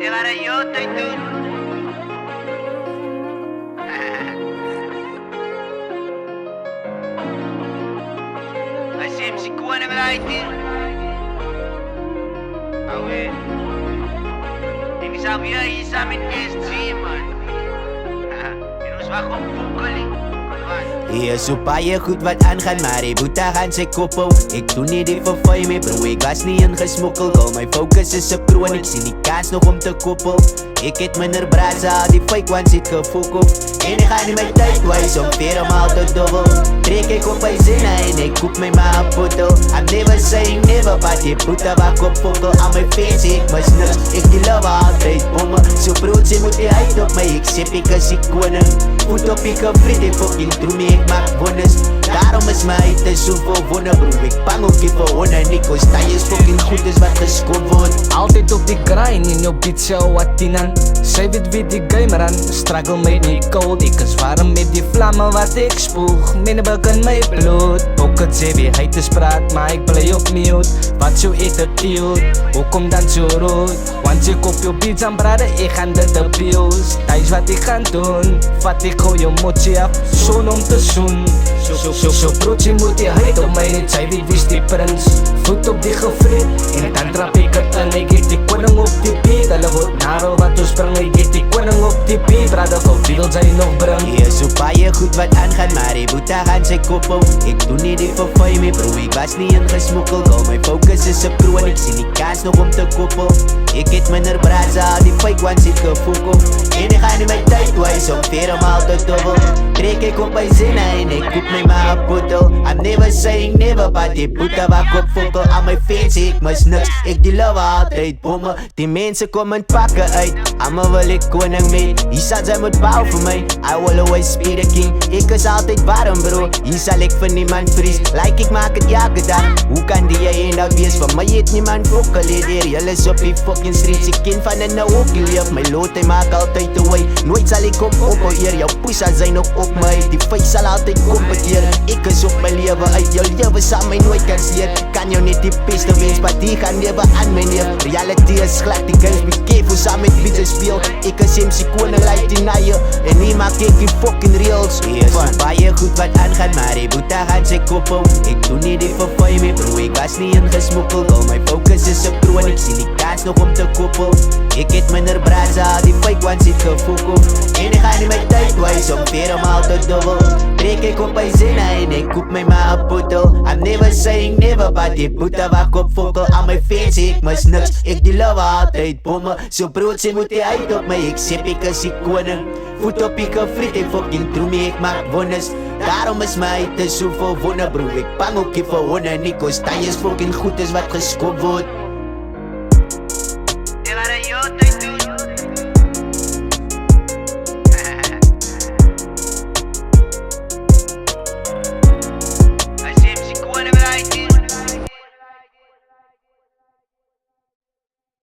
Era yo, dude. Assim, psicua na verdade. Awe. Hindi sabi ay sa amin SG, man. Minus wako bukali. Is so baie goed wat aangaan, maar die boete gaan sy kop hou. Ek doen nie die verfooi mee, bro, ek was nie ingesmokkel. Al my focus is op kroon, ek sien die kans nog om te koppel. Ek het minder braas, al die fake ones het gefok op. En ek gaan nie my tyd wijs om weer om al te dobbel. Trek ek op my zinne en ek koop my maar een potel. I'm never saying never, but die boete wak op fokkel. Al my fans, ek mis niks, ek die love altyd om me. So brood, sy moet die uit op my, ek sep ek as die koning. Voet op ek een vriend, ek fucking droom me, ek maak wonders. Daarom is my uit is soveel wonder, bro. Ek bang ook nie vir honde, Nico. Sta is fucking goed is wat geskoop word. Altyd op die grind in jou beat show wat tinan. Sy weet wie die gamer aan, struggle met die cold. Ek is warm met die vlamme wat ek spoeg. Mene begin my bloed. Ook het sê wie hy te spraat, maar ek bly op mute. Wat so attitude, hoekom dan so rood? Want ek op jou beats aan brade, ek gaan dit abuse. Thuis wat ek gaan doen, vat ek gooi jou motje af, son om te soen. So broodje moet die huid op my net, sy weet wie's die prins. Voet op die gevreed, en dan trap ek het in. Ek het die koning op die beat, hulle word narel wat toe spring. Ek het die koning op die beat, brade vir wie wil sy nog bring? Is so baie goed wat aangaan, maar die boete gaan sy kop hou. Ek doen nie die verfooi mee, bro, ek was nie ingesmokkel. Al my focus is op kroon, ek sien die kans nog om te koppel. Ek het minder braas, al die fake ones het gefok op. En ek gaan nie my tyd wijs om weer om al te dobbel. Trek ek op my zinne en ek koop my maar een potel. I'm never saying never, but die boete wak op fokkel. Al my fans, ek mis niks, ek die love altyd bomme. Die mense kom in pakke uit, allemaal wil ek koning met. Hier sal sy moet bouw vir my, I will always be the king. Ek is altyd warm, bro, hier sal ek vir niemand vries. Like ek maak het jake dan, hoe kan die jy eendag wees? Vir my het niemand fokkel hier, jylle is op die fucking streets. Ek ken van in nou ook leef, my lood hy maak altyd away. Nooit sal ek op eer, jou poes sal sy nog op my. Die feit sal altyd kompeteer, ek is op my lewe uit. Jou lewe sal my nooit kan seer. Kan jou net die beste wens, maar die gaan lewe aan my neer. Reality is glad, die guys be careful saam met wie ze speel. Ek is MC koning like die naie, en nie maak ek die fucking reels. Is so baie goed wat aangaan, maar die boete gaan sy kop hou. Ek doen nie die verfooi mee, bro, ek was nie ingesmokkel. Al my focus is op kroon, ek sien die kans nog om te koppel. Ek het minder braas, al die fake ones het gefok op. En ek gaan nie my tyd wijs om weer om al te dobbel. Trek ek op my zinne en ek koop my maar een potel. I'm never saying never, but die boete wak op fokkel. Al my fans, ek mis niks, ek die love altyd bomme. So brood, sy moet die uit op my, ek sep ek is die koning. Voet op ek een vriend, ek fucking droom me, ek maak wonders. Daarom is my uit is soveel wonder, bro. Ek bang ook nie vir honde, Nico. Sta is fucking goed is wat geskoop word. Era yo,